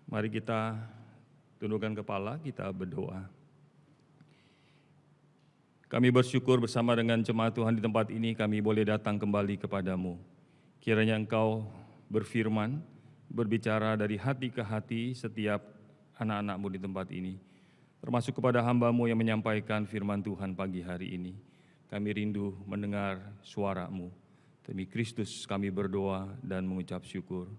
Mari kita tundukkan kepala, kita berdoa. Kami bersyukur bersama dengan jemaat Tuhan di tempat ini kami boleh datang kembali kepadamu. Kiranya Engkau berfirman, berbicara dari hati ke hati setiap anak-anak-Mu di tempat ini. Termasuk kepada hamba-Mu yang menyampaikan firman Tuhan pagi hari ini. Kami rindu mendengar suara-Mu. Demi Kristus kami berdoa dan mengucap syukur.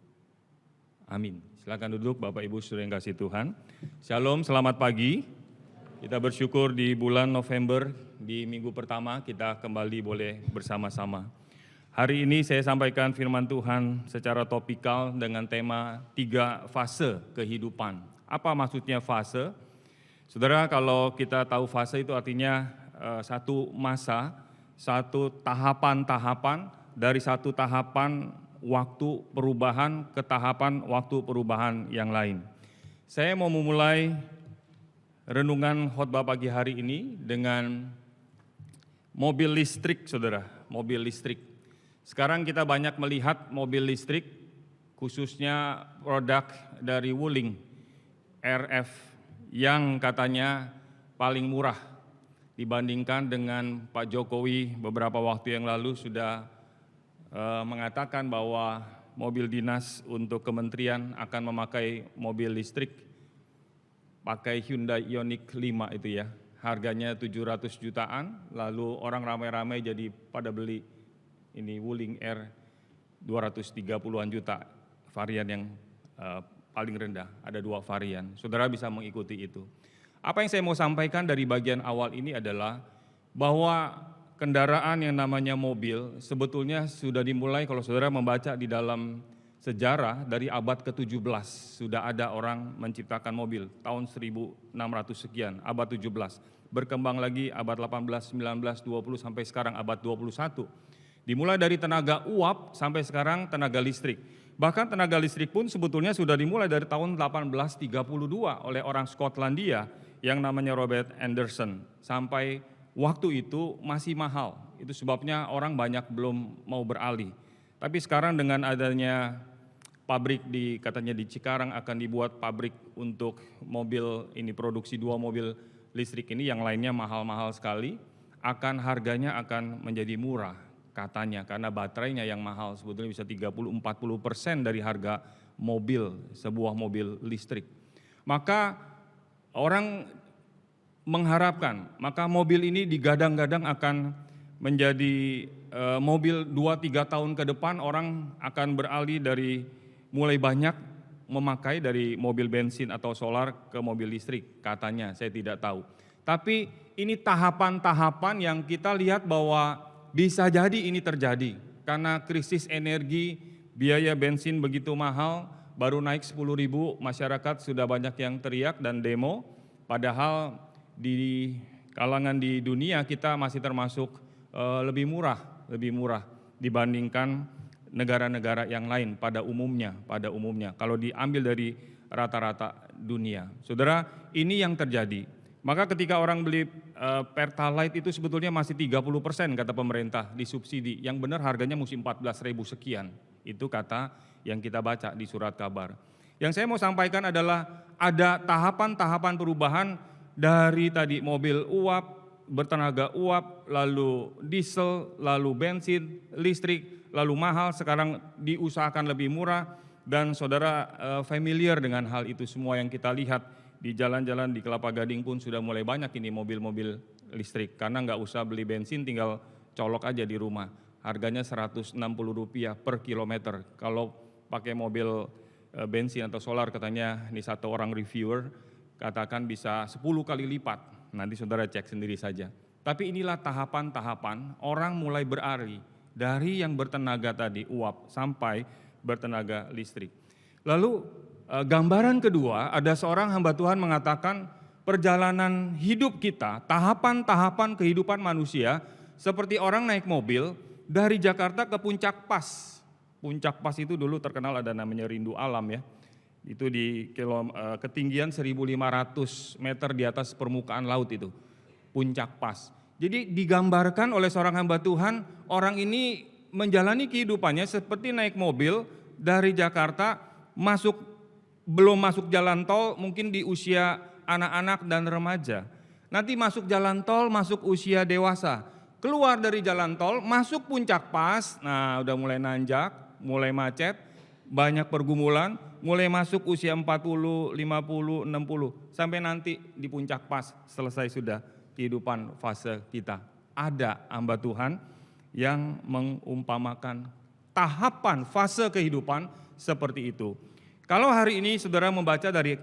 Amin. Silakan duduk Bapak Ibu Saudara yang kasih Tuhan. Shalom, selamat pagi. Kita bersyukur di bulan November, di minggu pertama kita kembali boleh bersama-sama. Hari ini saya sampaikan firman Tuhan secara topikal dengan tema 3 fase kehidupan. Apa maksudnya fase? Saudara, kalau kita tahu fase itu artinya satu masa, satu tahapan-tahapan dari satu tahapan waktu perubahan ke tahapan waktu perubahan yang lain. Saya mau memulai renungan khotbah pagi hari ini dengan mobil listrik, saudara, mobil listrik. Sekarang kita banyak melihat mobil listrik, khususnya produk dari Wuling RF yang katanya paling murah dibandingkan dengan Pak Jokowi beberapa waktu yang lalu sudah mengatakan bahwa mobil dinas untuk kementerian akan memakai mobil listrik, pakai Hyundai Ioniq 5 itu ya, harganya 700 jutaan, lalu orang ramai-ramai jadi pada beli ini Wuling R 230-an juta, varian yang paling rendah, ada 2 varian, saudara bisa mengikuti itu. Apa yang saya mau sampaikan dari bagian awal ini adalah bahwa kendaraan yang namanya mobil sebetulnya sudah dimulai kalau saudara membaca di dalam sejarah dari abad ke-17. Sudah ada orang menciptakan mobil tahun 1600 sekian, abad 17. Berkembang lagi abad 18, 19, 20 sampai sekarang abad 21. Dimulai dari tenaga uap sampai sekarang tenaga listrik. Bahkan tenaga listrik pun sebetulnya sudah dimulai dari tahun 1832 oleh orang Skotlandia yang namanya Robert Anderson. Sampai waktu itu masih mahal, itu sebabnya orang banyak belum mau beralih. Tapi sekarang dengan adanya pabrik katanya di Cikarang akan dibuat pabrik untuk mobil ini, produksi 2 mobil listrik ini, yang lainnya mahal-mahal sekali, harganya akan menjadi murah katanya, karena baterainya yang mahal, sebetulnya bisa 30-40% dari harga mobil, sebuah mobil listrik. Maka orang mengharapkan, maka mobil ini digadang-gadang akan menjadi mobil 2-3 tahun ke depan orang akan beralih dari mulai banyak memakai dari mobil bensin atau solar ke mobil listrik katanya, saya tidak tahu. Tapi ini tahapan-tahapan yang kita lihat bahwa bisa jadi ini terjadi karena krisis energi, biaya bensin begitu mahal, baru naik 10.000, masyarakat sudah banyak yang teriak dan demo, padahal di kalangan di dunia kita masih termasuk lebih murah dibandingkan negara-negara yang lain pada umumnya. Kalau diambil dari rata-rata dunia. Saudara, ini yang terjadi. Maka ketika orang beli Pertalite itu sebetulnya masih 30% kata pemerintah disubsidi. Yang benar harganya mesti 14.000 sekian. Itu kata yang kita baca di surat kabar. Yang saya mau sampaikan adalah ada tahapan-tahapan perubahan dari tadi mobil uap, bertenaga uap, lalu diesel, lalu bensin, listrik, lalu mahal, sekarang diusahakan lebih murah, dan saudara familiar dengan hal itu semua yang kita lihat di jalan-jalan di Kelapa Gading pun sudah mulai banyak ini mobil-mobil listrik, karena nggak usah beli bensin, tinggal colok aja di rumah, harganya Rp160 per kilometer. Kalau pakai mobil bensin atau solar katanya, ini satu orang reviewer, katakan bisa 10 kali lipat, nanti saudara cek sendiri saja. Tapi inilah tahapan-tahapan orang mulai beralih dari yang bertenaga tadi uap sampai bertenaga listrik. Lalu gambaran kedua, ada seorang hamba Tuhan mengatakan perjalanan hidup kita, tahapan-tahapan kehidupan manusia seperti orang naik mobil dari Jakarta ke Puncak Pas. Puncak Pas itu dulu terkenal ada namanya Rindu Alam ya. Itu di ketinggian 1.500 meter di atas permukaan laut itu, Puncak Pas. Jadi digambarkan oleh seorang hamba Tuhan, orang ini menjalani kehidupannya seperti naik mobil dari Jakarta masuk belum masuk jalan tol, mungkin di usia anak-anak dan remaja. Nanti masuk jalan tol, masuk usia dewasa. Keluar dari jalan tol, masuk puncak pas, nah udah mulai nanjak, mulai macet, banyak pergumulan, mulai masuk usia 40, 50, 60, sampai nanti di puncak pas selesai sudah kehidupan fase kita. Ada hamba Tuhan yang mengumpamakan tahapan fase kehidupan seperti itu. Kalau hari ini saudara membaca dari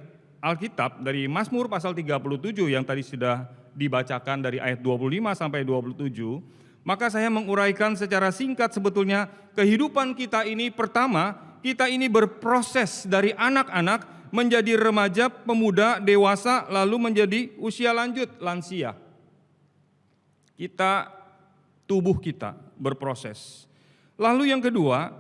Alkitab, dari Mazmur pasal 37 yang tadi sudah dibacakan dari ayat 25 sampai 27, maka saya menguraikan secara singkat sebetulnya kehidupan kita ini pertama, kita ini berproses dari anak-anak menjadi remaja, pemuda, dewasa, lalu menjadi usia lanjut, lansia. Tubuh kita berproses. Lalu yang kedua,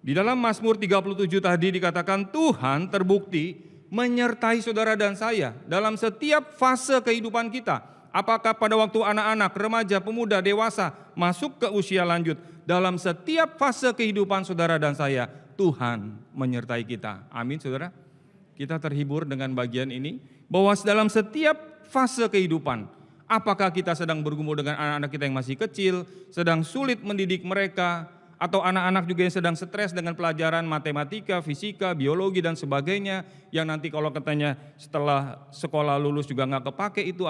di dalam Mazmur 37 tadi dikatakan Tuhan terbukti menyertai saudara dan saya dalam setiap fase kehidupan kita. Apakah pada waktu anak-anak, remaja, pemuda, dewasa, masuk ke usia lanjut. Dalam setiap fase kehidupan saudara dan saya, Tuhan menyertai kita. Amin saudara. Kita terhibur dengan bagian ini, bahwa dalam setiap fase kehidupan, apakah kita sedang bergumul dengan anak-anak kita yang masih kecil, sedang sulit mendidik mereka, atau anak-anak juga yang sedang stres dengan pelajaran matematika, fisika, biologi dan sebagainya, yang nanti kalau katanya setelah sekolah lulus juga nggak kepake itu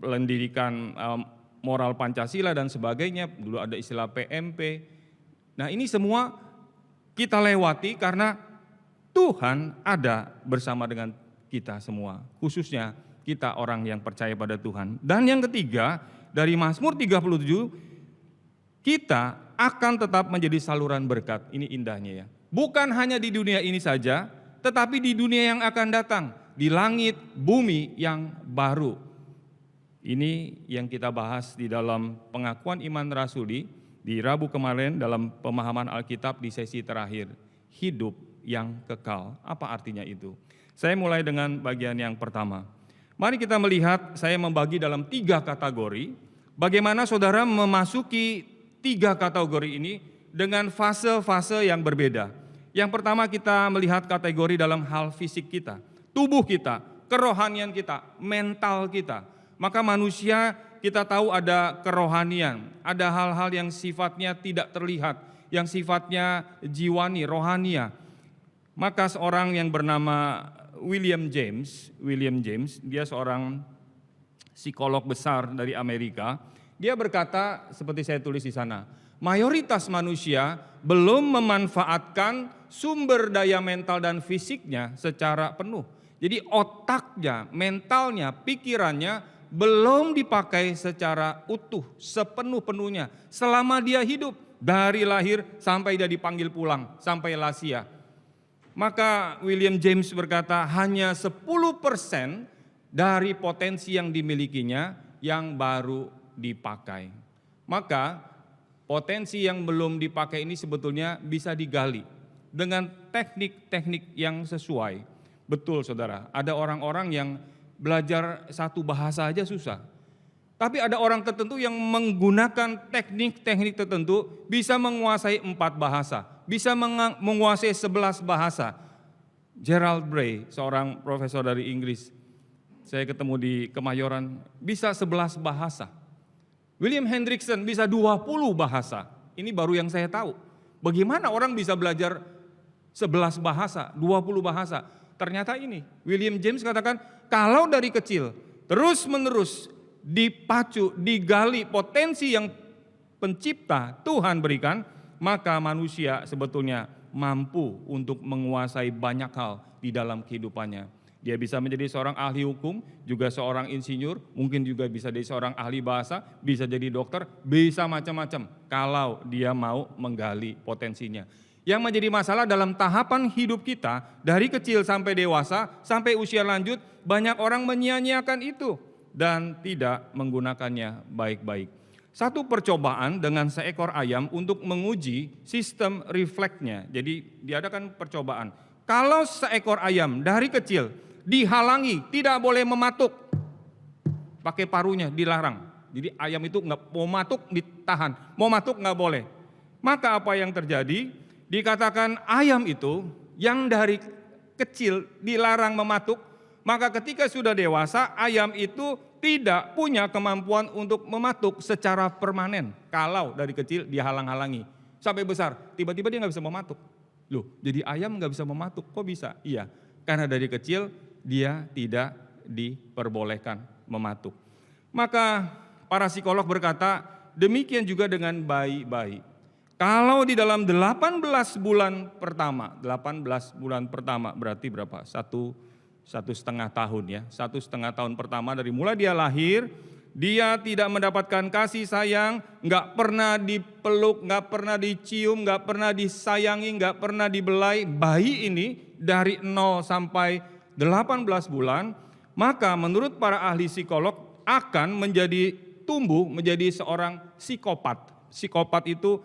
pendidikan moral Pancasila dan sebagainya, dulu ada istilah PMP. Nah ini semua kita lewati karena Tuhan ada bersama dengan kita semua, khususnya kita orang yang percaya pada Tuhan. Dan yang ketiga, dari Mazmur 37, kita akan tetap menjadi saluran berkat. Ini indahnya ya. Bukan hanya di dunia ini saja, tetapi di dunia yang akan datang, di langit, bumi yang baru. Ini yang kita bahas di dalam pengakuan iman rasuli di Rabu kemarin dalam pemahaman Alkitab di sesi terakhir. Hidup yang kekal. Apa artinya itu? Saya mulai dengan bagian yang pertama. Mari kita melihat, saya membagi dalam 3 kategori. Bagaimana saudara memasuki 3 kategori ini dengan fase-fase yang berbeda. Yang pertama kita melihat kategori dalam hal fisik kita, tubuh kita, kerohanian kita, mental kita. Maka manusia kita tahu ada kerohanian, ada hal-hal yang sifatnya tidak terlihat, yang sifatnya jiwani, rohania. Maka seorang yang bernama William James, dia seorang psikolog besar dari Amerika. Dia berkata, seperti saya tulis di sana, mayoritas manusia belum memanfaatkan sumber daya mental dan fisiknya secara penuh. Jadi otaknya, mentalnya, pikirannya belum dipakai secara utuh, sepenuh-penuhnya selama dia hidup, dari lahir sampai dia dipanggil pulang, sampai lansia. Maka William James berkata hanya 10% dari potensi yang dimilikinya yang baru dipakai. Maka potensi yang belum dipakai ini sebetulnya bisa digali dengan teknik-teknik yang sesuai. Betul saudara, ada orang-orang yang belajar satu bahasa aja susah. Tapi ada orang tertentu yang menggunakan teknik-teknik tertentu bisa menguasai 4 bahasa, bisa menguasai 11 bahasa. Gerald Bray, seorang profesor dari Inggris, saya ketemu di Kemayoran, bisa 11 bahasa. William Hendrickson bisa 20 bahasa. Ini baru yang saya tahu. Bagaimana orang bisa belajar 11 bahasa, 20 bahasa? Ternyata ini, William James katakan, kalau dari kecil terus-menerus dipacu, digali potensi yang pencipta Tuhan berikan, maka manusia sebetulnya mampu untuk menguasai banyak hal di dalam kehidupannya. Dia bisa menjadi seorang ahli hukum, juga seorang insinyur, mungkin juga bisa jadi seorang ahli bahasa, bisa jadi dokter, bisa macam-macam kalau dia mau menggali potensinya. Yang menjadi masalah dalam tahapan hidup kita, dari kecil sampai dewasa, sampai usia lanjut, banyak orang menyia-nyiakan itu dan tidak menggunakannya baik-baik. Satu percobaan dengan seekor ayam untuk menguji sistem refleksnya. Jadi diadakan percobaan. Kalau seekor ayam dari kecil dihalangi, tidak boleh mematuk, pakai paruhnya dilarang. Jadi ayam itu nggak mau matuk ditahan, mau matuk nggak boleh. Maka apa yang terjadi? Dikatakan ayam itu yang dari kecil dilarang mematuk, maka ketika sudah dewasa ayam itu tidak punya kemampuan untuk mematuk secara permanen. Kalau dari kecil dihalang-halangi, sampai besar tiba-tiba dia nggak bisa mematuk. Loh, jadi ayam nggak bisa mematuk, kok bisa? Iya, karena dari kecil dia tidak diperbolehkan mematuk. Maka para psikolog berkata, demikian juga dengan bayi-bayi. Kalau di dalam 18 bulan pertama berarti berapa? Satu setengah tahun ya. 1,5 tahun pertama dari mulai dia lahir, dia tidak mendapatkan kasih sayang, nggak pernah dipeluk, nggak pernah dicium, nggak pernah disayangi, nggak pernah dibelai. Bayi ini dari 0 sampai 18 bulan, maka menurut para ahli psikolog akan tumbuh menjadi seorang psikopat. Psikopat itu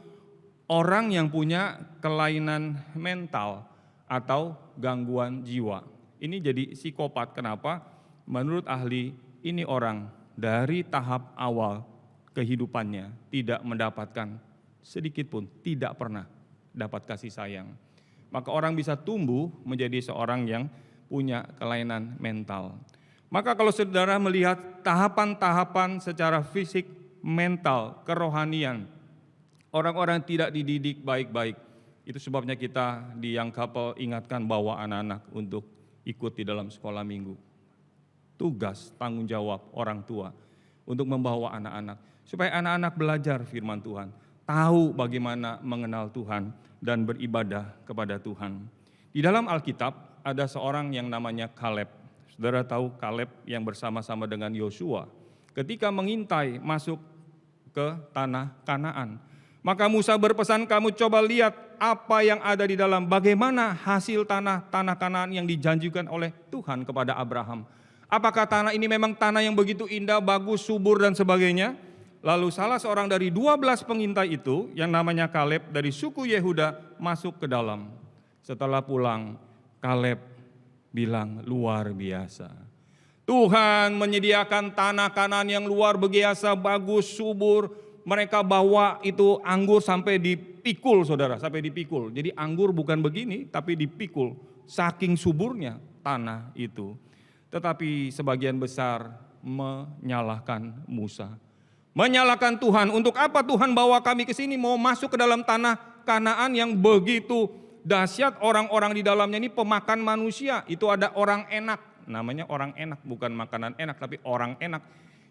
orang yang punya kelainan mental atau gangguan jiwa. Ini jadi psikopat. Kenapa? Menurut ahli, ini orang dari tahap awal kehidupannya tidak mendapatkan sedikit pun, tidak pernah dapat kasih sayang. Maka orang bisa tumbuh menjadi seorang yang punya kelainan mental. Maka kalau saudara melihat tahapan-tahapan secara fisik, mental, kerohanian, orang-orang tidak dididik baik-baik. Itu sebabnya kita di Young Couple ingatkan bahwa anak-anak untuk ikut di dalam sekolah minggu. Tugas, tanggung jawab orang tua untuk membawa anak-anak. Supaya anak-anak belajar firman Tuhan, tahu bagaimana mengenal Tuhan dan beribadah kepada Tuhan. Di dalam Alkitab ada seorang yang namanya Kaleb. Saudara tahu Kaleb yang bersama-sama dengan Yosua ketika mengintai masuk ke tanah Kanaan. Maka Musa berpesan, kamu coba lihat apa yang ada di dalam, bagaimana hasil tanah Kanaan yang dijanjikan oleh Tuhan kepada Abraham. Apakah tanah ini memang tanah yang begitu indah, bagus, subur dan sebagainya? Lalu salah seorang dari 12 pengintai itu yang namanya Kaleb dari suku Yehuda masuk ke dalam. Setelah pulang, Kaleb bilang luar biasa. Tuhan menyediakan tanah Kanaan yang luar biasa, bagus, subur. Mereka bawa itu anggur sampai dipikul, saudara, sampai dipikul. Jadi anggur bukan begini, tapi dipikul. Saking suburnya tanah itu. Tetapi sebagian besar menyalahkan Musa. Menyalahkan Tuhan. Untuk apa Tuhan bawa kami ke sini? Mau masuk ke dalam tanah Kanaan yang begitu dahsyat, orang-orang di dalamnya ini pemakan manusia. Itu ada orang enak. Namanya orang enak, bukan makanan enak, tapi orang enak.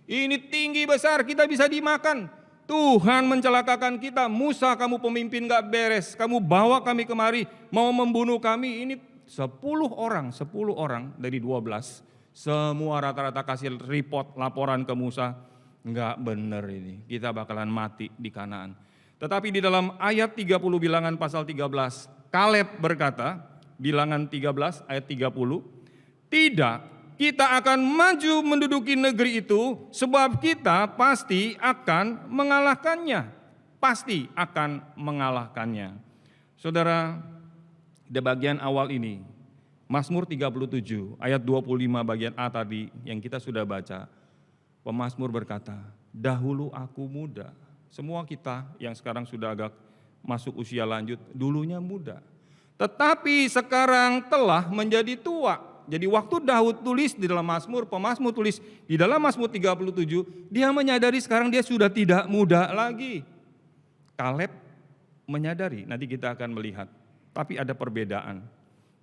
Ini tinggi besar, kita bisa dimakan. Tuhan mencelakakan kita. Musa, kamu pemimpin gak beres, kamu bawa kami kemari, mau membunuh kami. Ini 10 orang dari 12. Semua rata-rata kasih report, laporan ke Musa. Enggak benar ini, kita bakalan mati di Kanaan. Tetapi di dalam ayat 30 bilangan pasal 13, Kaleb berkata, bilangan 13 ayat 30, tidak, kita akan maju menduduki negeri itu sebab kita pasti akan mengalahkannya. Pasti akan mengalahkannya. Saudara, di bagian awal ini, Mazmur 37 ayat 25 bagian A tadi yang kita sudah baca, pemazmur berkata, dahulu aku muda. Semua kita yang sekarang sudah agak masuk usia lanjut, dulunya muda. Tetapi sekarang telah menjadi tua. Jadi waktu Daud tulis di dalam Mazmur, pemazmur tulis di dalam Mazmur 37, dia menyadari sekarang dia sudah tidak muda lagi. Kaleb menyadari, nanti kita akan melihat. Tapi ada perbedaan.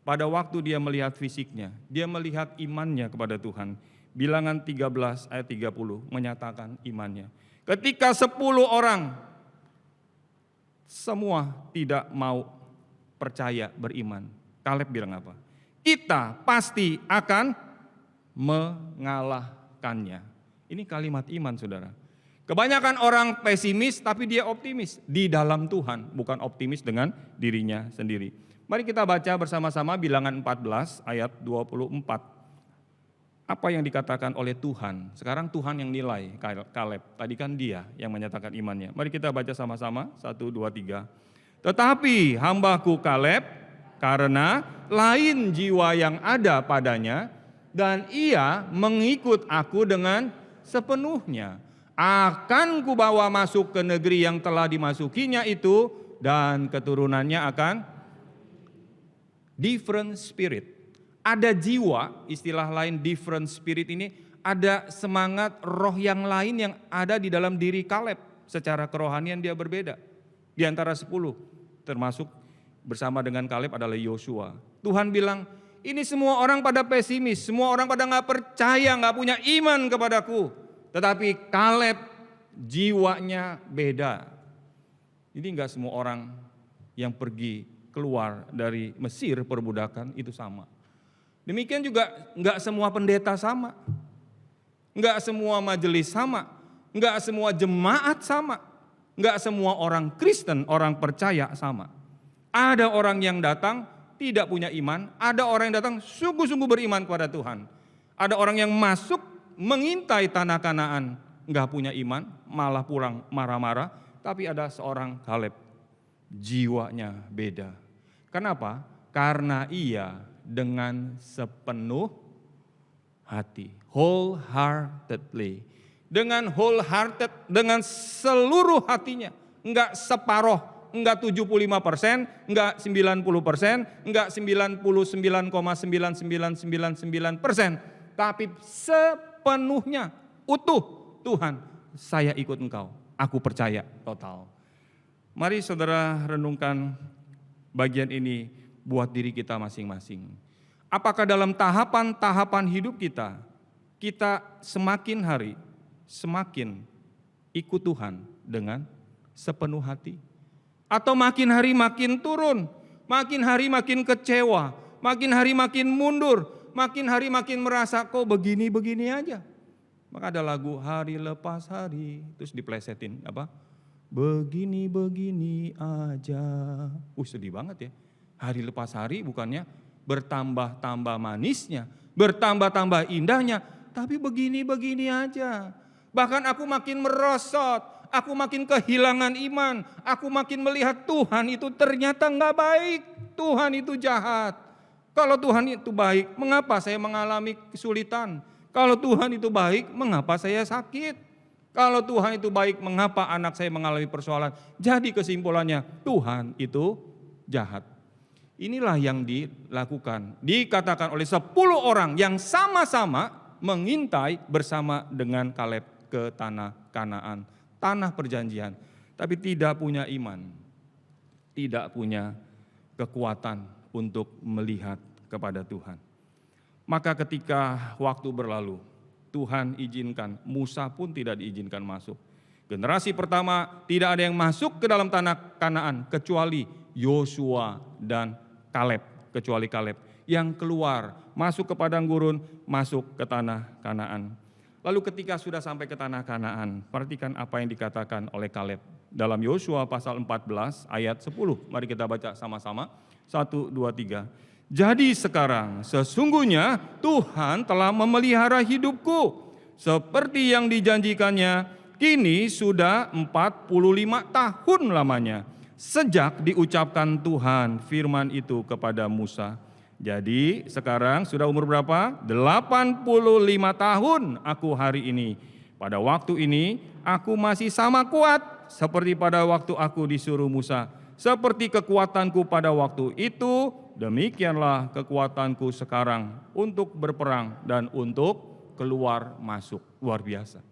Pada waktu dia melihat fisiknya, dia melihat imannya kepada Tuhan. Bilangan 13 ayat 30 menyatakan imannya. Ketika 10 orang semua tidak mau percaya beriman, Kaleb bilang apa? Kita pasti akan mengalahkannya. Ini kalimat iman, saudara. Kebanyakan orang pesimis tapi dia optimis di dalam Tuhan, bukan optimis dengan dirinya sendiri. Mari kita baca bersama-sama bilangan 14 ayat 24. Apa yang dikatakan oleh Tuhan? Sekarang Tuhan yang nilai Kaleb. Tadi kan dia yang menyatakan imannya. Mari kita baca sama-sama, 1, 2, 3. Tetapi hambaku Kaleb, karena lain jiwa yang ada padanya, dan ia mengikut aku dengan sepenuhnya. Akan kubawa masuk ke negeri yang telah dimasukinya itu, dan keturunannya akan different spirit. Ada jiwa, istilah lain different spirit ini, ada semangat roh yang lain yang ada di dalam diri Kaleb. Secara kerohanian dia berbeda. Di antara 10, termasuk bersama dengan Kaleb adalah Yosua. Tuhan bilang, ini semua orang pada pesimis, semua orang pada gak percaya, gak punya iman kepadaku. Tetapi Kaleb jiwanya beda. Jadi gak semua orang yang pergi keluar dari Mesir perbudakan itu sama. Demikian juga enggak semua pendeta sama, enggak semua majelis sama, enggak semua jemaat sama, enggak semua orang Kristen, orang percaya sama. Ada orang yang datang tidak punya iman, ada orang yang datang sungguh-sungguh beriman kepada Tuhan. Ada orang yang masuk mengintai tanah Kanaan, enggak punya iman, malah pulang marah-marah, tapi ada seorang Kaleb, jiwanya beda. Kenapa? Karena ia dengan sepenuh hati, wholeheartedly, dengan wholehearted, dengan seluruh hatinya, enggak separoh, enggak 75%, enggak 90%, enggak 99,99999%, tapi sepenuhnya utuh. Tuhan, saya ikut Engkau, aku percaya total. Mari saudara renungkan bagian ini buat diri kita masing-masing. Apakah dalam tahapan-tahapan hidup kita semakin hari semakin ikut Tuhan dengan sepenuh hati? Atau makin hari makin turun, makin hari makin kecewa, makin hari makin mundur, makin hari makin merasa kok begini-begini aja. Maka ada lagu hari lepas hari, terus diplesetin apa? Begini-begini aja. Sedih banget ya. Hari lepas hari bukannya bertambah-tambah manisnya, bertambah-tambah indahnya, tapi begini-begini aja. Bahkan aku makin merosot, aku makin kehilangan iman, aku makin melihat Tuhan itu ternyata enggak baik, Tuhan itu jahat. Kalau Tuhan itu baik, mengapa saya mengalami kesulitan? Kalau Tuhan itu baik, mengapa saya sakit? Kalau Tuhan itu baik, mengapa anak saya mengalami persoalan? Jadi kesimpulannya, Tuhan itu jahat. Inilah yang dilakukan, dikatakan oleh 10 orang yang sama-sama mengintai bersama dengan Kaleb ke tanah Kanaan, tanah perjanjian. Tapi tidak punya iman, tidak punya kekuatan untuk melihat kepada Tuhan. Maka ketika waktu berlalu, Tuhan izinkan, Musa pun tidak diizinkan masuk. Generasi pertama tidak ada yang masuk ke dalam tanah Kanaan kecuali Yosua dan Kaleb, kecuali Kaleb yang keluar, masuk ke padang gurun, masuk ke tanah Kanaan. Lalu ketika sudah sampai ke tanah Kanaan, perhatikan apa yang dikatakan oleh Kaleb. Dalam Yosua pasal 14 ayat 10, mari kita baca sama-sama, 1, 2, 3. Jadi sekarang sesungguhnya Tuhan telah memelihara hidupku, seperti yang dijanjikannya, kini sudah 45 tahun lamanya. Sejak diucapkan Tuhan firman itu kepada Musa. Jadi sekarang sudah umur berapa? 85 tahun aku hari ini. Pada waktu ini aku masih sama kuat seperti pada waktu aku disuruh Musa. Seperti kekuatanku pada waktu itu, demikianlah kekuatanku sekarang untuk berperang dan untuk keluar masuk. Luar biasa.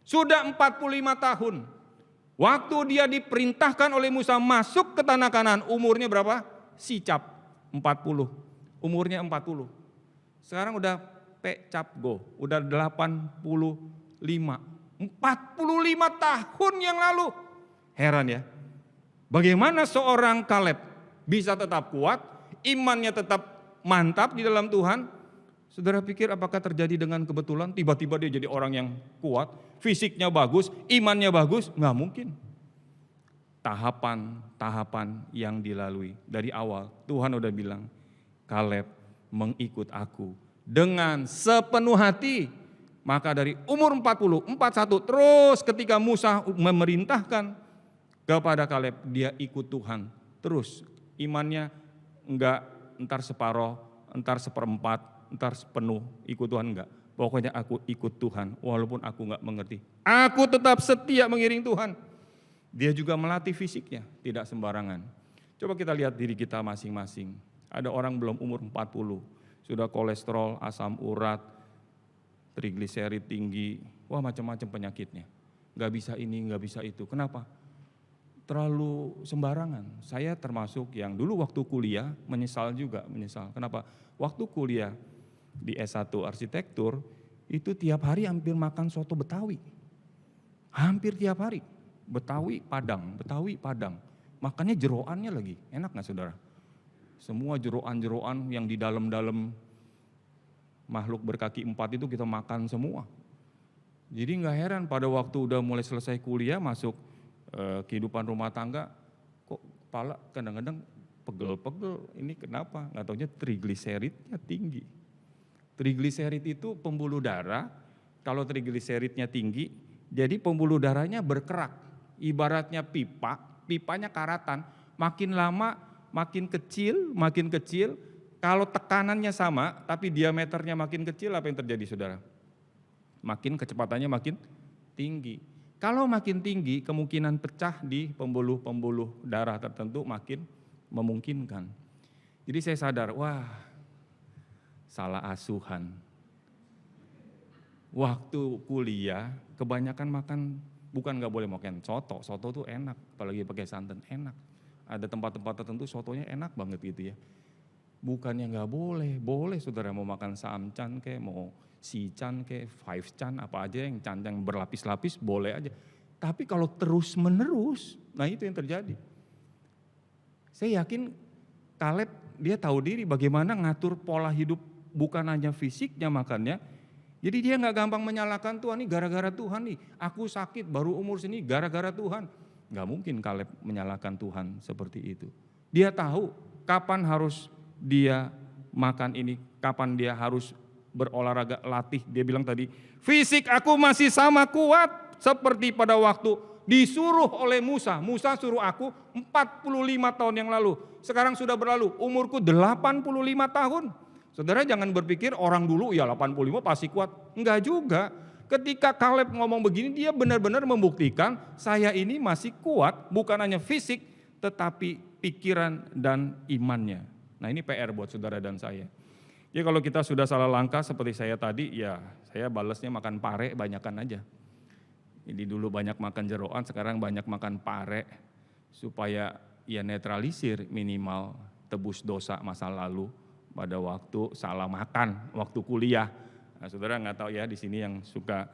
Sudah 45 tahun. Waktu dia diperintahkan oleh Musa masuk ke tanah Kanaan, umurnya berapa? Sicap, 40. Umurnya 40. Sekarang udah pecapgo, udah 85. 45 tahun yang lalu. Heran ya. Bagaimana seorang Kaleb bisa tetap kuat, imannya tetap mantap di dalam Tuhan? Saudara pikir apakah terjadi dengan kebetulan? Tiba-tiba dia jadi orang yang kuat, fisiknya bagus, imannya bagus? Nggak mungkin. Tahapan-tahapan yang dilalui. Dari awal Tuhan udah bilang, Kaleb mengikut aku dengan sepenuh hati. Maka dari umur 40, 41, terus ketika Musa memerintahkan kepada Kaleb, dia ikut Tuhan. Terus imannya enggak entar separoh, entar seperempat, entar sepenuh, ikut Tuhan enggak. Pokoknya aku ikut Tuhan walaupun aku enggak mengerti. Aku tetap setia mengiring Tuhan. Dia juga melatih fisiknya, tidak sembarangan. Coba kita lihat diri kita masing-masing. Ada orang belum umur 40, sudah kolesterol, asam urat, trigliserid tinggi, wah macam-macam penyakitnya. Nggak bisa ini, nggak bisa itu. Kenapa? Terlalu sembarangan. Saya termasuk yang dulu waktu kuliah menyesal. Kenapa? Waktu kuliah di S1 arsitektur, itu tiap hari hampir makan soto Betawi. Hampir tiap hari. Betawi Padang. Makannya jeroannya lagi, enak nggak saudara? Semua jeroan-jeroan yang di dalam-dalam makhluk berkaki 4 itu kita makan semua. Jadi nggak heran pada waktu udah mulai selesai kuliah masuk kehidupan rumah tangga, kok kepala kadang-kadang pegel-pegel, ini kenapa? Nggak taunya trigliseridnya tinggi. Trigliserid itu pembuluh darah, kalau trigliseridnya tinggi, jadi pembuluh darahnya berkerak. Ibaratnya pipanya karatan, makin lama makin kecil, kalau tekanannya sama tapi diameternya makin kecil, apa yang terjadi saudara? Makin kecepatannya makin tinggi. Kalau makin tinggi, kemungkinan pecah di pembuluh-pembuluh darah tertentu makin memungkinkan. Jadi saya sadar, wah salah asuhan. Waktu kuliah kebanyakan makan, bukan nggak boleh makan soto tuh enak, apalagi pakai santan enak. Ada tempat-tempat tertentu sotonya enak banget gitu ya. Bukannya nggak boleh saudara mau makan samcan kayak, mau sican kayak, five chan apa aja yang yang berlapis-lapis boleh aja. Tapi kalau terus menerus, nah itu yang terjadi. Saya yakin Kaleb dia tahu diri bagaimana ngatur pola hidup, bukan hanya fisiknya makannya. Jadi dia nggak gampang menyalahkan Tuhan, nih gara-gara Tuhan nih, aku sakit baru umur sini gara-gara Tuhan. Nggak mungkin Kaleb menyalahkan Tuhan seperti itu. Dia tahu kapan harus dia makan ini, kapan dia harus berolahraga, latih. Dia bilang tadi, fisik aku masih sama kuat seperti pada waktu disuruh oleh Musa. Musa suruh aku 45 tahun yang lalu. Sekarang sudah berlalu, umurku 85 tahun. Saudara jangan berpikir orang dulu ya 85 pasti kuat. Enggak juga. Ketika Kaleb ngomong begini, dia benar-benar membuktikan saya ini masih kuat, bukan hanya fisik, tetapi pikiran dan imannya. Nah ini PR buat saudara dan saya. Ya kalau kita sudah salah langkah seperti saya tadi, ya saya balasnya makan pare banyakan aja. Jadi dulu banyak makan jeroan, sekarang banyak makan pare, supaya ya netralisir minimal tebus dosa masa lalu pada waktu salah makan, waktu kuliah. Nah, saudara nggak tahu ya di sini yang suka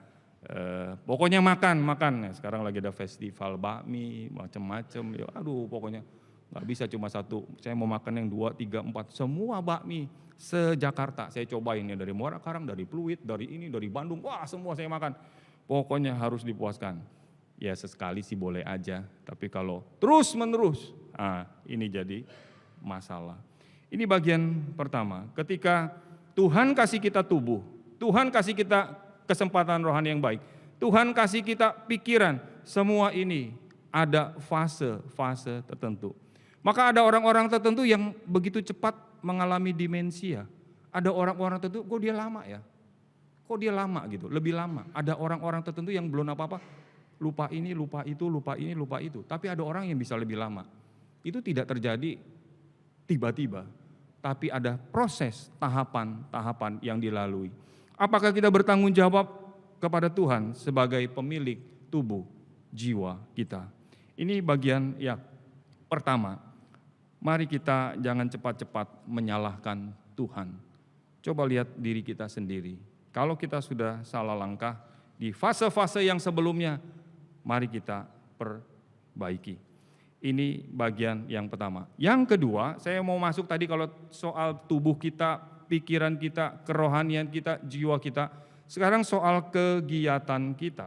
pokoknya makan. Nah, sekarang lagi ada festival bakmi macam-macam. Ya, aduh pokoknya nggak bisa cuma satu. Saya mau makan yang 2, 3, 4 semua bakmi se-Jakarta. Saya cobain ya dari Muara Karang, dari Pluit, dari ini, dari Bandung. Wah semua saya makan. Pokoknya harus dipuaskan. Ya sesekali sih boleh aja. Tapi kalau terus menerus, ini jadi masalah. Ini bagian pertama. Ketika Tuhan kasih kita tubuh, Tuhan kasih kita kesempatan rohani yang baik, Tuhan kasih kita pikiran, semua ini ada fase-fase tertentu. Maka ada orang-orang tertentu yang begitu cepat mengalami demensia. Ada orang-orang tertentu, kok dia lama ya? Kok dia lama gitu, lebih lama. Ada orang-orang tertentu yang belum apa-apa, lupa ini, lupa itu, lupa ini, lupa itu. Tapi ada orang yang bisa lebih lama. Itu tidak terjadi tiba-tiba, tapi ada proses tahapan-tahapan yang dilalui. Apakah kita bertanggung jawab kepada Tuhan sebagai pemilik tubuh, jiwa kita? Ini bagian yang pertama. Mari kita jangan cepat-cepat menyalahkan Tuhan. Coba lihat diri kita sendiri. Kalau kita sudah salah langkah di fase-fase yang sebelumnya, mari kita perbaiki. Ini bagian yang pertama. Yang kedua, saya mau masuk tadi kalau soal tubuh kita, pikiran kita, kerohanian kita, jiwa kita. Sekarang soal kegiatan kita.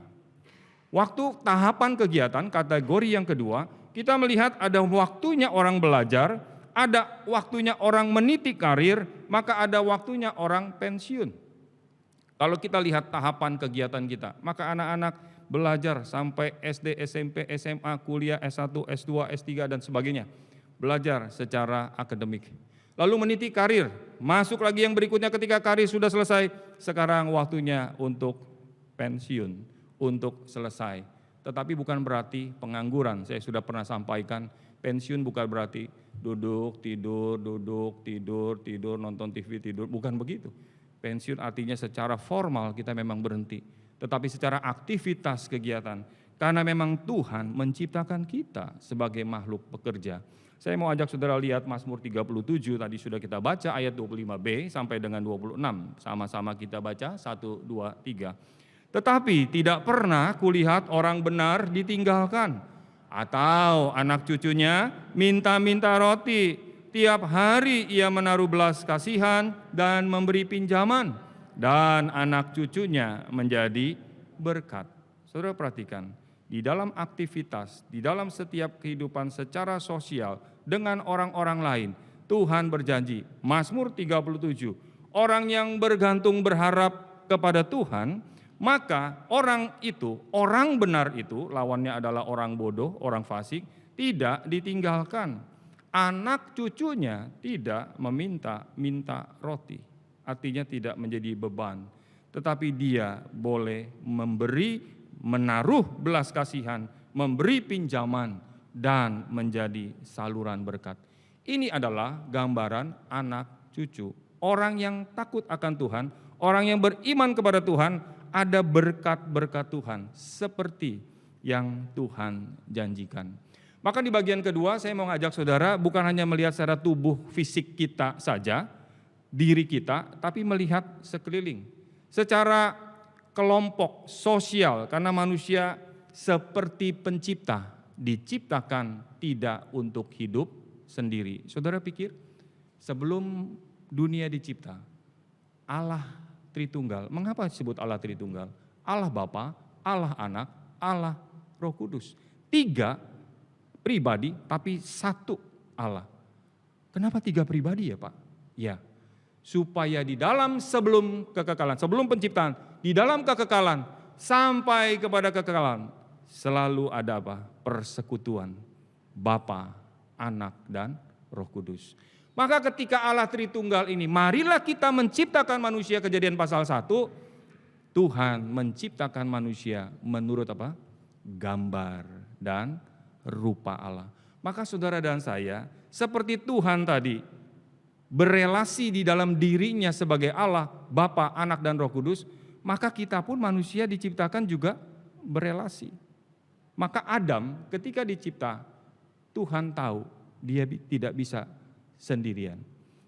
Waktu tahapan kegiatan, kategori yang kedua, kita melihat ada waktunya orang belajar, ada waktunya orang meniti karir, maka ada waktunya orang pensiun. Kalau kita lihat tahapan kegiatan kita, maka anak-anak belajar sampai SD, SMP, SMA, kuliah, S1, S2, S3 dan sebagainya. Belajar secara akademik. Lalu meniti karir, masuk lagi yang berikutnya ketika karir sudah selesai, sekarang waktunya untuk pensiun, untuk selesai. Tetapi bukan berarti pengangguran, saya sudah pernah sampaikan, pensiun bukan berarti Duduk, tidur, nonton TV, tidur. Bukan begitu. Pensiun artinya secara formal kita memang berhenti. Tetapi secara aktivitas kegiatan. Karena memang Tuhan menciptakan kita sebagai makhluk pekerja. Saya mau ajak saudara lihat Mazmur 37, tadi sudah kita baca ayat 25b sampai dengan 26. Sama-sama kita baca, 1, 2, 3. Tetapi tidak pernah kulihat orang benar ditinggalkan, atau anak cucunya minta-minta roti. Tiap hari ia menaruh belas kasihan dan memberi pinjaman, dan anak cucunya menjadi berkat. Saudara perhatikan, di dalam aktivitas, di dalam setiap kehidupan secara sosial dengan orang-orang lain, Tuhan berjanji, Mazmur 37, orang yang bergantung berharap kepada Tuhan, maka orang itu, orang benar itu, lawannya adalah orang bodoh, orang fasik, tidak ditinggalkan. Anak cucunya tidak meminta roti, artinya tidak menjadi beban, tetapi dia boleh memberi, menaruh belas kasihan, memberi pinjaman, dan menjadi saluran berkat. Ini adalah gambaran anak cucu. Orang yang takut akan Tuhan, orang yang beriman kepada Tuhan, ada berkat-berkat Tuhan seperti yang Tuhan janjikan. Maka di bagian kedua saya mau ngajak saudara bukan hanya melihat secara tubuh fisik kita saja, diri kita, tapi melihat sekeliling. Secara kelompok sosial, karena manusia seperti pencipta, diciptakan tidak untuk hidup sendiri. Saudara pikir, sebelum dunia dicipta, Allah Tritunggal, mengapa disebut Allah Tritunggal? Allah Bapa, Allah Anak, Allah Roh Kudus. 3 pribadi tapi satu Allah. Kenapa 3 pribadi ya Pak? Ya, supaya di dalam sebelum kekekalan, sebelum penciptaan, di dalam kekekalan sampai kepada kekekalan selalu ada apa? Persekutuan Bapa, Anak dan Roh Kudus. Maka ketika Allah Tritunggal ini, marilah kita menciptakan manusia, Kejadian pasal 1, Tuhan menciptakan manusia menurut apa? Gambar dan rupa Allah. Maka saudara dan saya, seperti Tuhan tadi, berelasi di dalam dirinya sebagai Allah, Bapa, Anak, dan Roh Kudus, maka kita pun manusia diciptakan juga berelasi. Maka Adam ketika dicipta, Tuhan tahu dia tidak bisa sendirian.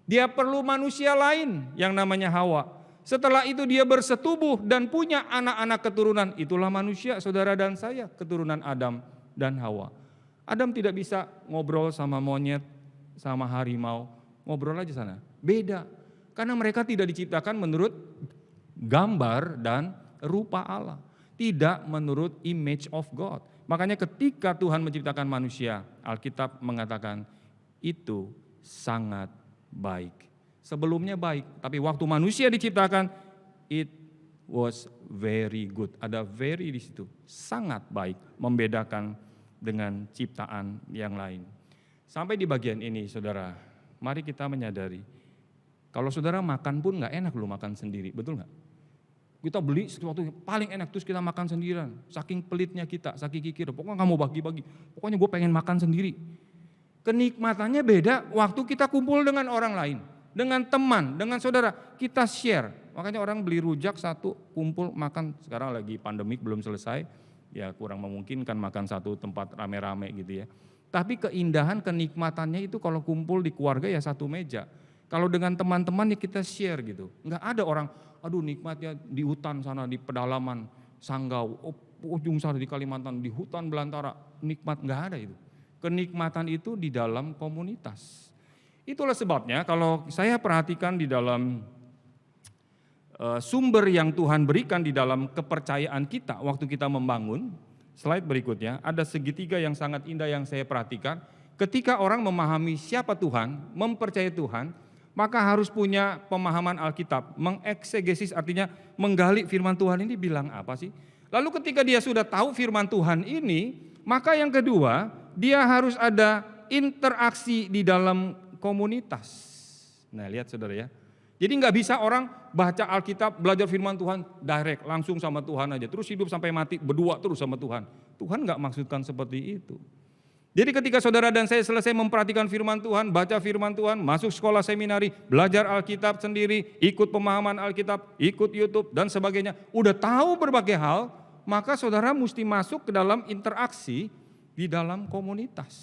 Dia perlu manusia lain yang namanya Hawa. Setelah itu dia bersetubuh dan punya anak-anak keturunan. Itulah manusia, saudara dan saya, keturunan Adam dan Hawa. Adam tidak bisa ngobrol sama monyet, sama harimau, ngobrol aja sana. Beda, karena mereka tidak diciptakan menurut gambar dan rupa Allah. Tidak menurut image of God. Makanya ketika Tuhan menciptakan manusia, Alkitab mengatakan itu sangat baik. Sebelumnya baik, tapi waktu manusia diciptakan, it was very good. Ada very di situ, sangat baik, membedakan dengan ciptaan yang lain. Sampai di bagian ini saudara, mari kita menyadari, kalau saudara makan pun gak enak lu makan sendiri, betul gak? Kita beli sesuatu yang paling enak, terus kita makan sendirian, saking pelitnya kita, saking kikir, pokoknya gak mau bagi-bagi, pokoknya gue pengen makan sendiri. Kenikmatannya beda waktu kita kumpul dengan orang lain, dengan teman, dengan saudara, kita share. Makanya orang beli rujak satu, kumpul makan, sekarang lagi pandemik belum selesai, ya kurang memungkinkan makan satu tempat rame-rame gitu ya. Tapi keindahan, kenikmatannya itu kalau kumpul di keluarga ya satu meja. Kalau dengan teman-teman ya kita share gitu. Enggak ada orang, aduh nikmatnya di hutan sana, di pedalaman Sanggau, ujung sana di Kalimantan, di hutan belantara, nikmat, enggak ada itu. Kenikmatan itu di dalam komunitas. Itulah sebabnya kalau saya perhatikan di dalam sumber yang Tuhan berikan di dalam kepercayaan kita waktu kita membangun, slide berikutnya, ada segitiga yang sangat indah yang saya perhatikan. Ketika orang memahami siapa Tuhan, mempercayai Tuhan, maka harus punya pemahaman Alkitab, mengeksegesis artinya menggali firman Tuhan ini bilang apa sih. Lalu ketika dia sudah tahu firman Tuhan ini, maka yang kedua, dia harus ada interaksi di dalam komunitas. Nah lihat saudara ya, jadi nggak bisa orang baca Alkitab, belajar firman Tuhan direct, langsung sama Tuhan aja, terus hidup sampai mati, berdua terus sama Tuhan. Tuhan nggak maksudkan seperti itu. Jadi ketika saudara dan saya selesai memperhatikan firman Tuhan, baca firman Tuhan, masuk sekolah seminari, belajar Alkitab sendiri, ikut pemahaman Alkitab, ikut YouTube dan sebagainya, udah tahu berbagai hal, maka saudara mesti masuk ke dalam interaksi di dalam komunitas.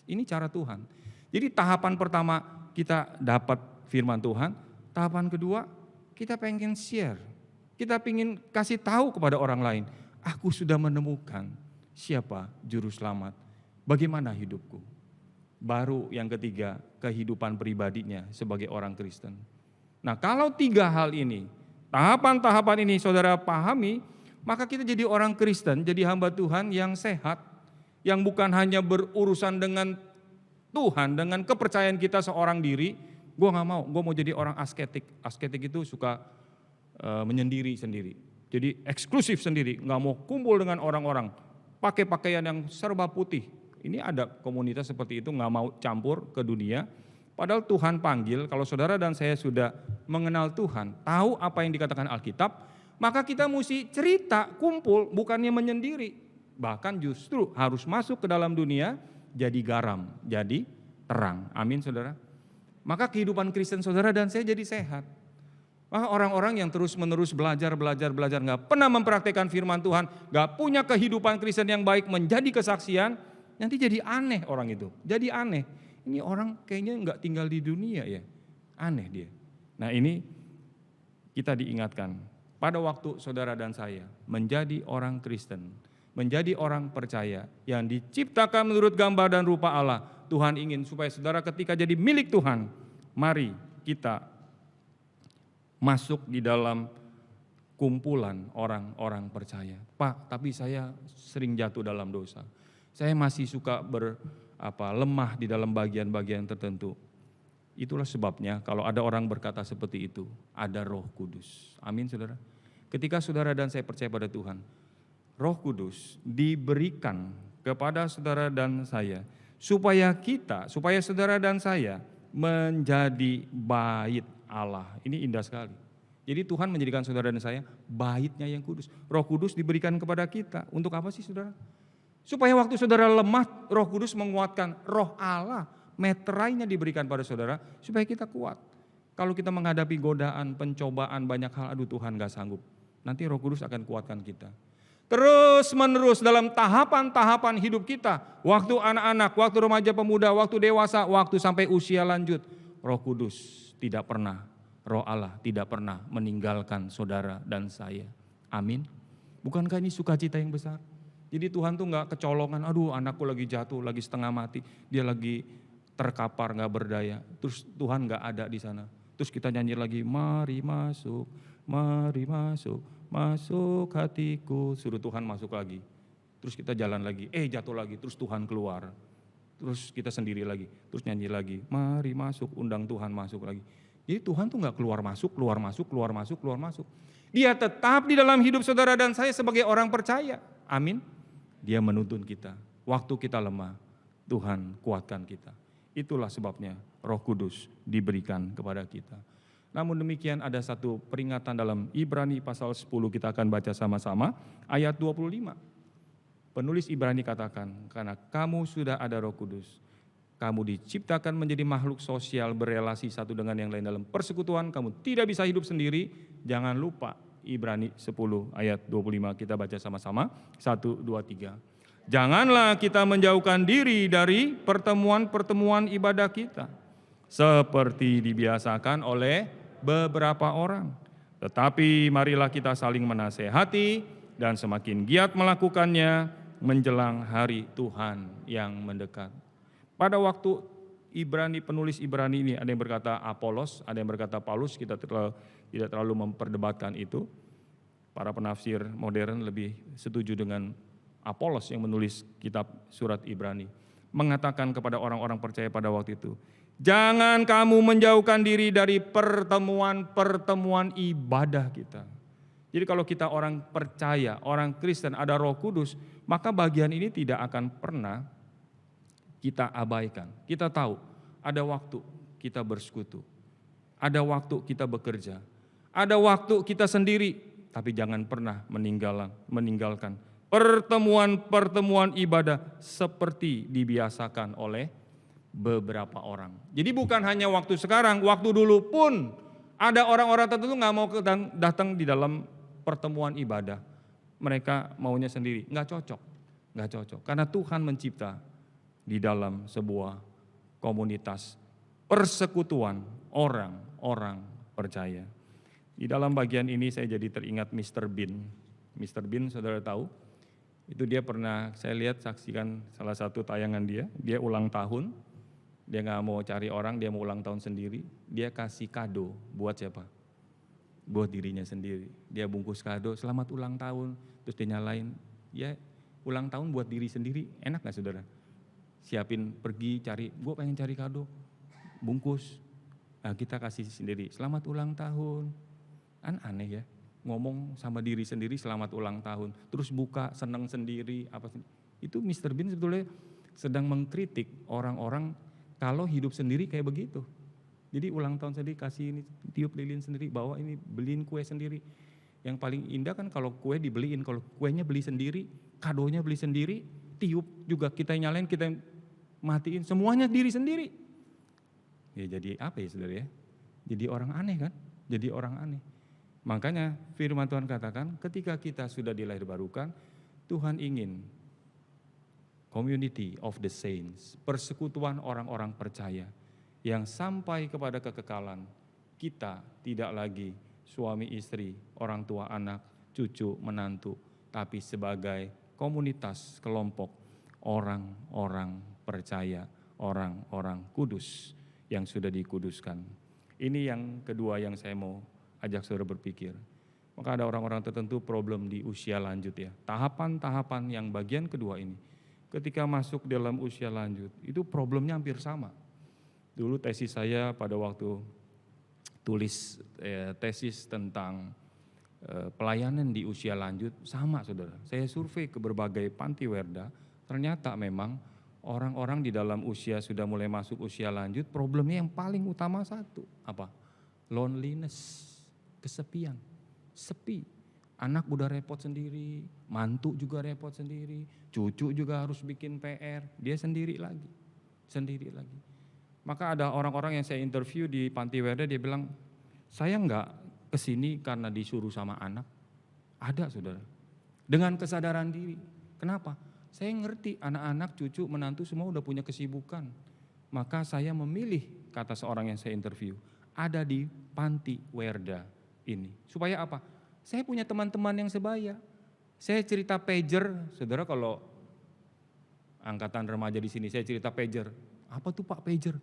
Ini cara Tuhan. Jadi tahapan pertama kita dapat firman Tuhan, tahapan kedua kita pengen share, kita pengen kasih tahu kepada orang lain, aku sudah menemukan siapa juru selamat. Bagaimana hidupku? Baru yang ketiga, kehidupan pribadinya sebagai orang Kristen. Nah, kalau 3 hal ini, tahapan-tahapan ini saudara pahami, maka kita jadi orang Kristen, jadi hamba Tuhan yang sehat, yang bukan hanya berurusan dengan Tuhan, dengan kepercayaan kita seorang diri. Gue gak mau, gue mau jadi orang asketik. Asketik itu suka menyendiri sendiri. Jadi eksklusif sendiri, gak mau kumpul dengan orang-orang, pakai pakaian yang serba putih. Ini ada komunitas seperti itu, gak mau campur ke dunia. Padahal Tuhan panggil, kalau saudara dan saya sudah mengenal Tuhan, tahu apa yang dikatakan Alkitab, maka kita mesti cerita, kumpul, bukannya menyendiri. Bahkan justru harus masuk ke dalam dunia, jadi garam, jadi terang. Amin saudara. Maka kehidupan Kristen saudara dan saya jadi sehat. Maka orang-orang yang terus-menerus belajar, gak pernah mempraktekkan firman Tuhan, gak punya kehidupan Kristen yang baik menjadi kesaksian, nanti jadi aneh orang itu, jadi aneh. Ini orang kayaknya nggak tinggal di dunia ya, aneh dia. Nah ini kita diingatkan, pada waktu saudara dan saya menjadi orang Kristen, menjadi orang percaya yang diciptakan menurut gambar dan rupa Allah, Tuhan ingin supaya saudara ketika jadi milik Tuhan, mari kita masuk di dalam kumpulan orang-orang percaya. Pak, tapi saya sering jatuh dalam dosa. Saya masih suka lemah di dalam bagian-bagian tertentu. Itulah sebabnya kalau ada orang berkata seperti itu, ada Roh Kudus. Amin saudara. Ketika saudara dan saya percaya pada Tuhan, Roh Kudus diberikan kepada saudara dan saya, supaya saudara dan saya menjadi bait Allah. Ini indah sekali. Jadi Tuhan menjadikan saudara dan saya baitnya yang kudus. Roh Kudus diberikan kepada kita. Untuk apa sih saudara? Supaya waktu saudara lemah, Roh Kudus menguatkan. Roh Allah, meterainya diberikan pada saudara, supaya kita kuat. Kalau kita menghadapi godaan, pencobaan, banyak hal, aduh Tuhan gak sanggup. Nanti Roh Kudus akan kuatkan kita. Terus menerus dalam tahapan-tahapan hidup kita. Waktu anak-anak, waktu remaja pemuda, waktu dewasa, waktu sampai usia lanjut. Roh Kudus tidak pernah, Roh Allah tidak pernah meninggalkan saudara dan saya. Amin. Bukankah ini sukacita yang besar? Jadi Tuhan tuh gak kecolongan, aduh anakku lagi jatuh, lagi setengah mati, dia lagi terkapar gak berdaya. Terus Tuhan gak ada di sana. Terus kita nyanyi lagi, mari masuk, masuk hatiku. Suruh Tuhan masuk lagi. Terus kita jalan lagi, jatuh lagi, terus Tuhan keluar. Terus kita sendiri lagi, terus nyanyi lagi, mari masuk, undang Tuhan masuk lagi. Jadi Tuhan tuh gak keluar masuk. Dia tetap di dalam hidup saudara dan saya sebagai orang percaya. Amin. Dia menuntun kita. Waktu kita lemah, Tuhan kuatkan kita. Itulah sebabnya Roh Kudus diberikan kepada kita. Namun demikian ada satu peringatan dalam Ibrani pasal 10, kita akan baca sama-sama ayat 25. Penulis Ibrani katakan, karena kamu sudah ada Roh Kudus, kamu diciptakan menjadi makhluk sosial berelasi satu dengan yang lain dalam persekutuan, kamu tidak bisa hidup sendiri. Jangan lupa Ibrani 10 ayat 25, kita baca sama-sama, 1, 2, 3. Janganlah kita menjauhkan diri dari pertemuan-pertemuan ibadah kita, seperti dibiasakan oleh beberapa orang. Tetapi marilah kita saling menasehati dan semakin giat melakukannya menjelang hari Tuhan yang mendekat. Pada waktu penulis Ibrani ini ada yang berkata Apolos, ada yang berkata Paulus, kita tidak terlalu memperdebatkan itu. Para penafsir modern lebih setuju dengan Apolos yang menulis kitab surat Ibrani. Mengatakan kepada orang-orang percaya pada waktu itu, jangan kamu menjauhkan diri dari pertemuan-pertemuan ibadah kita. Jadi kalau kita orang percaya, orang Kristen, ada Roh Kudus, maka bagian ini tidak akan pernah kita abaikan. Kita tahu ada waktu kita bersekutu, ada waktu kita bekerja, ada waktu kita sendiri, tapi jangan pernah meninggalkan pertemuan-pertemuan ibadah seperti dibiasakan oleh beberapa orang. Jadi bukan hanya waktu sekarang, waktu dulu pun ada orang-orang tertentu nggak mau datang di dalam pertemuan ibadah. Mereka maunya sendiri, nggak cocok. Karena Tuhan mencipta di dalam sebuah komunitas persekutuan orang-orang percaya. Di dalam bagian ini saya jadi teringat Mr. Bean. Mr. Bean saudara tahu? Itu dia pernah, saya lihat saksikan salah satu tayangan dia ulang tahun, dia nggak mau cari orang, dia mau ulang tahun sendiri, dia kasih kado buat siapa? Buat dirinya sendiri. Dia bungkus kado, selamat ulang tahun, terus dia nyalain, ya ulang tahun buat diri sendiri, enak nggak saudara? Siapin pergi cari, gue pengen cari kado, bungkus, nah kita kasih sendiri, selamat ulang tahun, kan aneh ya. Ngomong sama diri sendiri selamat ulang tahun, terus buka senang sendiri apa itu Mr. Bean sebetulnya sedang mengkritik orang-orang kalau hidup sendiri kayak begitu. Jadi ulang tahun sendiri kasih ini, tiup lilin sendiri, bawa ini, beliin kue sendiri. Yang paling indah kan kalau kue dibeliin, kalau kuenya beli sendiri, kadonya beli sendiri, tiup juga kita nyalain, kita matiin, semuanya diri sendiri. Ya jadi apa ya saudara ya? Jadi orang aneh kan? Jadi orang aneh. Makanya firman Tuhan katakan ketika kita sudah dilahirbarukan, Tuhan ingin community of the saints, persekutuan orang-orang percaya yang sampai kepada kekekalan. Kita tidak lagi suami istri, orang tua anak, cucu, menantu, tapi sebagai komunitas, kelompok orang-orang percaya, orang-orang kudus yang sudah dikuduskan. Ini yang kedua yang saya mau ajak saudara berpikir. Maka ada orang-orang tertentu problem di usia lanjut ya. Tahapan-tahapan yang bagian kedua ini, ketika masuk dalam usia lanjut, itu problemnya hampir sama. Dulu tesis saya pada waktu tulis tesis tentang pelayanan di usia lanjut, sama saudara. Saya survei ke berbagai panti werda, ternyata memang orang-orang di dalam usia sudah mulai masuk usia lanjut, problemnya yang paling utama satu, apa? Loneliness. Kesepian, sepi, anak udah repot sendiri, mantu juga repot sendiri, cucu juga harus bikin PR, dia sendiri lagi. Maka ada orang-orang yang saya interview di panti werda, dia bilang, saya enggak kesini karena disuruh sama anak. Ada saudara, dengan kesadaran diri. Kenapa? Saya ngerti anak-anak, cucu, menantu semua udah punya kesibukan. Maka saya memilih, kata seorang yang saya interview, ada di panti werda ini. Supaya apa? Saya punya teman-teman yang sebaya. Saya cerita pager, saudara kalau angkatan remaja di sini saya cerita pager. Apa tuh Pak pager?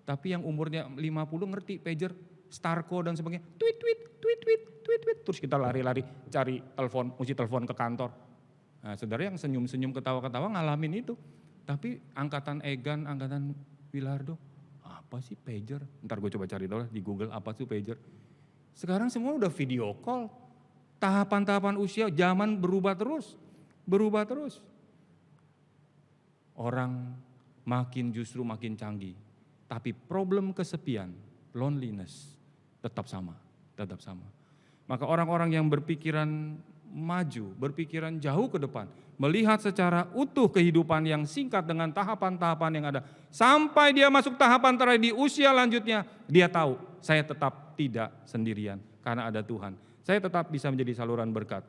Tapi yang umurnya 50 ngerti pager, Starco dan sebagainya. Tweet. Terus kita lari-lari cari telepon, mesti telepon ke kantor. Nah, saudara yang senyum-senyum ketawa-ketawa ngalamin itu. Tapi angkatan Egan, angkatan Wilardo, apa sih pager? Ntar gue coba cari tahu di Google apa sih pager. Sekarang semua udah video call. Tahapan-tahapan usia zaman berubah terus. Orang justru makin canggih. Tapi problem kesepian, loneliness tetap sama. Maka orang-orang yang berpikiran maju, berpikiran jauh ke depan, melihat secara utuh kehidupan yang singkat dengan tahapan-tahapan yang ada. Sampai dia masuk tahapan terakhir di usia lanjutnya, dia tahu saya tetap tidak sendirian karena ada Tuhan. Saya tetap bisa menjadi saluran berkat.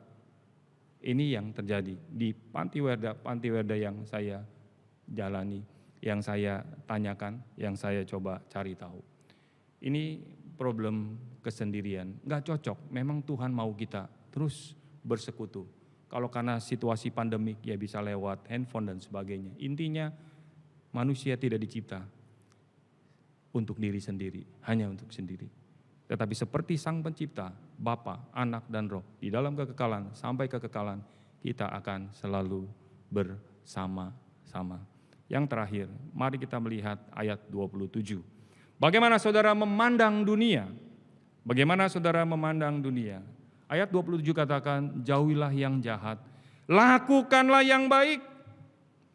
Ini yang terjadi di panti werda yang saya jalani, yang saya tanyakan, yang saya coba cari tahu. Ini problem kesendirian, nggak cocok. Memang Tuhan mau kita terus bersekutu. Kalau karena situasi pandemik ya bisa lewat handphone dan sebagainya. Intinya manusia tidak dicipta untuk diri sendiri, hanya untuk sendiri. Tetapi seperti Sang Pencipta, Bapa, Anak, dan Roh, di dalam kekekalan sampai kekekalan kita akan selalu bersama-sama. Yang terakhir, mari kita melihat ayat 27. Bagaimana saudara memandang dunia? Bagaimana saudara memandang dunia? Ayat 27 katakan, jauhilah yang jahat, lakukanlah yang baik.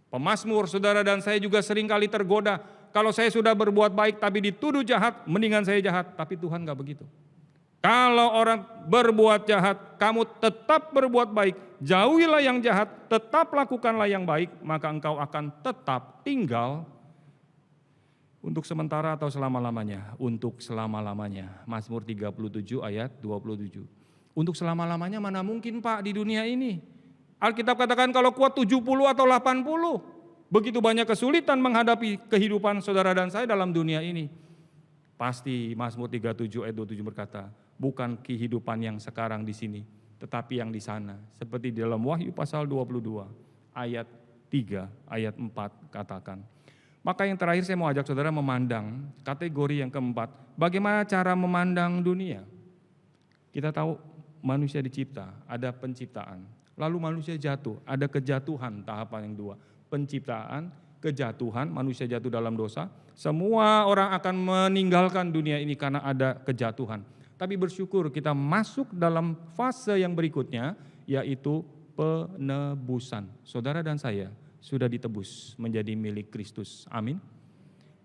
Pemazmur saudara dan saya juga seringkali tergoda. Kalau saya sudah berbuat baik tapi dituduh jahat, mendingan saya jahat. Tapi Tuhan gak begitu. Kalau orang berbuat jahat, kamu tetap berbuat baik. Jauhilah yang jahat, tetap lakukanlah yang baik, maka engkau akan tetap tinggal untuk sementara atau selama-lamanya. Untuk selama-lamanya. Mazmur 37 ayat 27. Untuk selama-lamanya mana mungkin Pak di dunia ini? Alkitab katakan kalau kuat 70 atau 80. Begitu banyak kesulitan menghadapi kehidupan saudara dan saya dalam dunia ini. Pasti Mazmur 37 ayat 27 berkata, bukan kehidupan yang sekarang di sini, tetapi yang di sana. Seperti di dalam Wahyu pasal 22 ayat 3, ayat 4 katakan. Maka yang terakhir saya mau ajak saudara memandang kategori yang keempat, bagaimana cara memandang dunia. Kita tahu manusia dicipta, ada penciptaan. Lalu manusia jatuh, ada kejatuhan, tahapan yang dua. Penciptaan, kejatuhan, manusia jatuh dalam dosa. Semua orang akan meninggalkan dunia ini karena ada kejatuhan. Tapi bersyukur kita masuk dalam fase yang berikutnya, yaitu penebusan. Saudara dan saya sudah ditebus menjadi milik Kristus. Amin.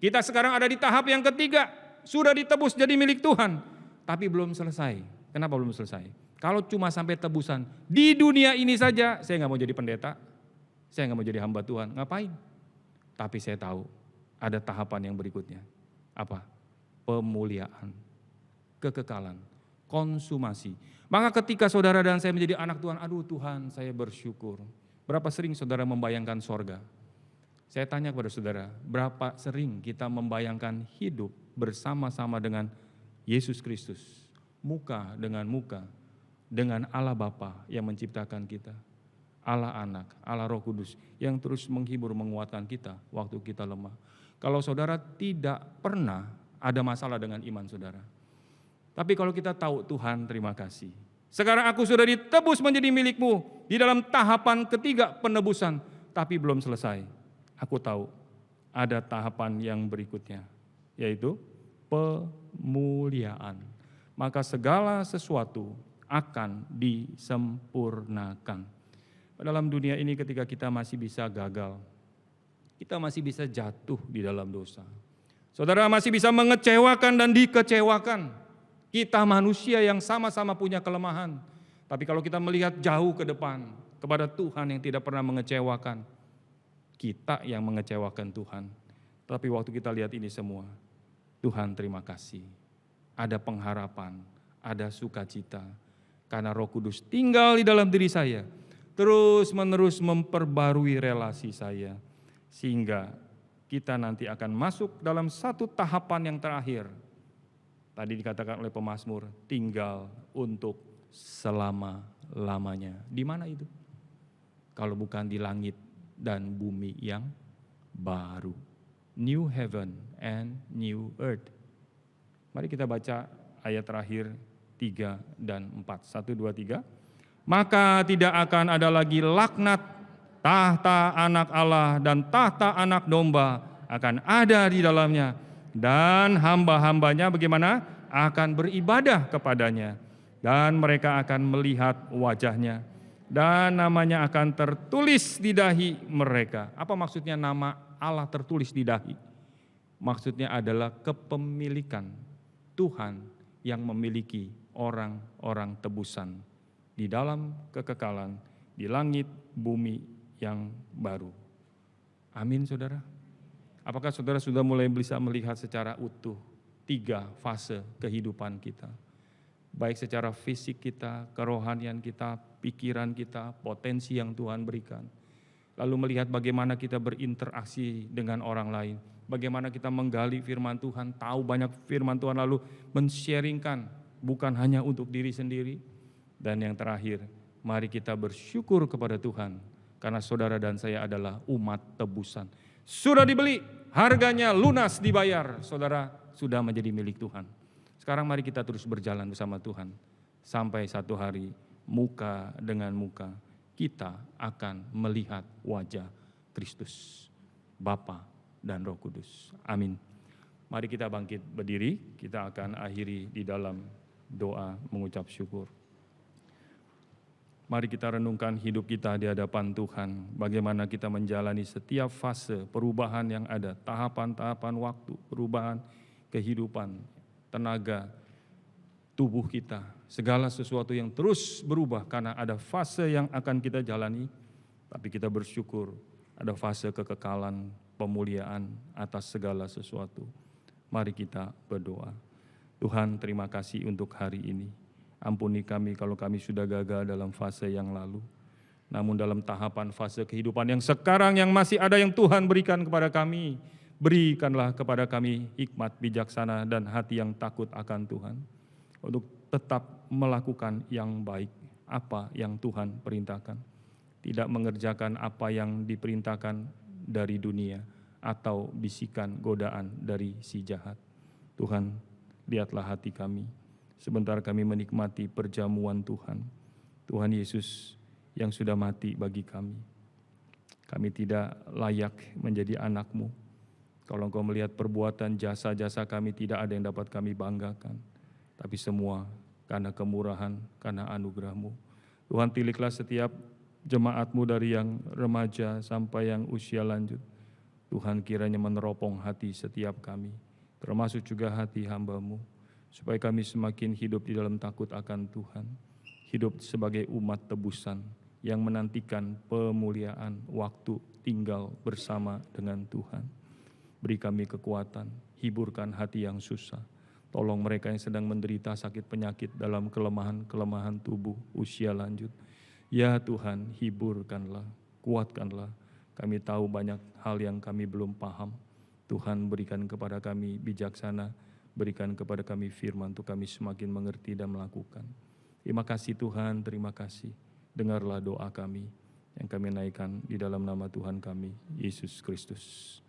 Kita sekarang ada di tahap yang ketiga, sudah ditebus jadi milik Tuhan. Tapi belum selesai. Kenapa belum selesai? Kalau cuma sampai tebusan, di dunia ini saja, saya nggak mau jadi pendeta, saya nggak mau jadi hamba Tuhan, ngapain? Tapi saya tahu ada tahapan yang berikutnya. Apa? Pemuliaan, kekekalan, konsumasi. Maka ketika saudara dan saya menjadi anak Tuhan, aduh Tuhan saya bersyukur. Berapa sering saudara membayangkan sorga? Saya tanya kepada saudara, berapa sering kita membayangkan hidup bersama-sama dengan Yesus Kristus, muka dengan muka, dengan Allah Bapa yang menciptakan kita, Allah Anak, Allah Roh Kudus yang terus menghibur, menguatkan kita waktu kita lemah. Kalau saudara tidak pernah ada masalah dengan iman saudara. Tapi kalau kita tahu Tuhan terima kasih. Sekarang aku sudah ditebus menjadi milikmu di dalam tahapan ketiga penebusan. Tapi belum selesai. Aku tahu ada tahapan yang berikutnya. Yaitu pemuliaan. Maka segala sesuatu akan disempurnakan. Dalam dunia ini ketika kita masih bisa gagal, kita masih bisa jatuh di dalam dosa. Saudara masih bisa mengecewakan dan dikecewakan. Kita manusia yang sama-sama punya kelemahan. Tapi kalau kita melihat jauh ke depan kepada Tuhan yang tidak pernah mengecewakan, kita yang mengecewakan Tuhan. Tapi waktu kita lihat ini semua, Tuhan terima kasih. Ada pengharapan, ada sukacita. Karena Roh Kudus tinggal di dalam diri saya, terus-menerus memperbarui relasi saya, sehingga kita nanti akan masuk dalam satu tahapan yang terakhir. Tadi dikatakan oleh pemazmur, tinggal untuk selama-lamanya. Di mana itu? Kalau bukan di langit dan bumi yang baru. New heaven and new earth. Mari kita baca ayat terakhir 3 dan 4. 1, 2, 3. Maka tidak akan ada lagi laknat, tahta anak Allah dan tahta anak domba akan ada di dalamnya. Dan hamba-hambanya bagaimana? Akan beribadah kepadanya. Dan mereka akan melihat wajahnya. Dan namanya akan tertulis di dahi mereka. Apa maksudnya nama Allah tertulis di dahi? Maksudnya adalah kepemilikan Tuhan yang memiliki orang-orang tebusan di dalam kekekalan, di langit bumi yang baru. Amin saudara. Apakah saudara sudah mulai bisa melihat secara utuh 3 fase kehidupan kita? Baik secara fisik kita, kerohanian kita, pikiran kita, potensi yang Tuhan berikan. Lalu melihat bagaimana kita berinteraksi dengan orang lain. Bagaimana kita menggali firman Tuhan, tahu banyak firman Tuhan lalu men-sharingkan bukan hanya untuk diri sendiri. Dan yang terakhir, mari kita bersyukur kepada Tuhan karena saudara dan saya adalah umat tebusan. Sudah dibeli, harganya lunas dibayar, saudara sudah menjadi milik Tuhan. Sekarang mari kita terus berjalan bersama Tuhan. Sampai satu hari muka dengan muka kita akan melihat wajah Kristus, Bapa dan Roh Kudus. Amin. Mari kita bangkit berdiri, kita akan akhiri di dalam doa mengucap syukur. Mari kita renungkan hidup kita di hadapan Tuhan, bagaimana kita menjalani setiap fase perubahan yang ada, tahapan-tahapan waktu, perubahan kehidupan, tenaga, tubuh kita, segala sesuatu yang terus berubah karena ada fase yang akan kita jalani, tapi kita bersyukur ada fase kekekalan, pemuliaan atas segala sesuatu. Mari kita berdoa. Tuhan, terima kasih untuk hari ini. Ampuni kami kalau kami sudah gagal dalam fase yang lalu. Namun dalam tahapan fase kehidupan yang sekarang yang masih ada yang Tuhan berikan kepada kami, berikanlah kepada kami hikmat bijaksana dan hati yang takut akan Tuhan, untuk tetap melakukan yang baik, apa yang Tuhan perintahkan. Tidak mengerjakan apa yang diperintahkan dari dunia atau bisikan godaan dari si jahat. Tuhan, lihatlah hati kami. Sebentar kami menikmati perjamuan Tuhan. Tuhan Yesus yang sudah mati bagi kami. Kami tidak layak menjadi anak-Mu. Kalau Engkau melihat perbuatan jasa-jasa kami, tidak ada yang dapat kami banggakan. Tapi semua karena kemurahan, karena anugerah-Mu. Tuhan, tiliklah setiap jemaat-Mu dari yang remaja sampai yang usia lanjut. Tuhan, kiranya meneropong hati setiap kami, termasuk juga hati hamba-Mu, supaya kami semakin hidup di dalam takut akan Tuhan, hidup sebagai umat tebusan yang menantikan pemuliaan waktu tinggal bersama dengan Tuhan. Beri kami kekuatan, hiburkan hati yang susah. Tolong mereka yang sedang menderita sakit penyakit dalam kelemahan tubuh usia lanjut. Ya Tuhan, hiburkanlah, kuatkanlah. Kami tahu banyak hal yang kami belum paham. Tuhan, berikan kepada kami bijaksana, berikan kepada kami firman untuk kami semakin mengerti dan melakukan. Terima kasih Tuhan, terima kasih. Dengarlah doa kami yang kami naikkan di dalam nama Tuhan kami, Yesus Kristus.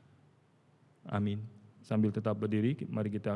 Amin. Sambil tetap berdiri, mari kita